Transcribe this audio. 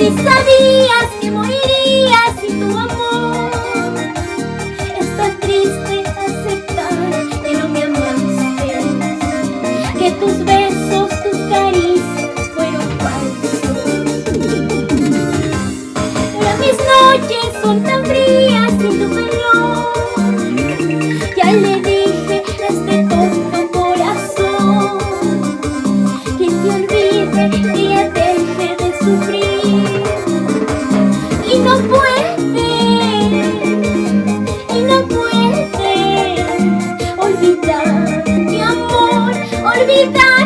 Si sabías que morirías sin tu amor, es tan triste aceptar que no me amaste, que tus besos, tus caricias fueron falsos. Pero mis noches son tan frías sin tu calor. Ya le dije a este tonto corazón que te olvide, que ya deje de sufrir. Y no puede olvidar mi amor, olvidar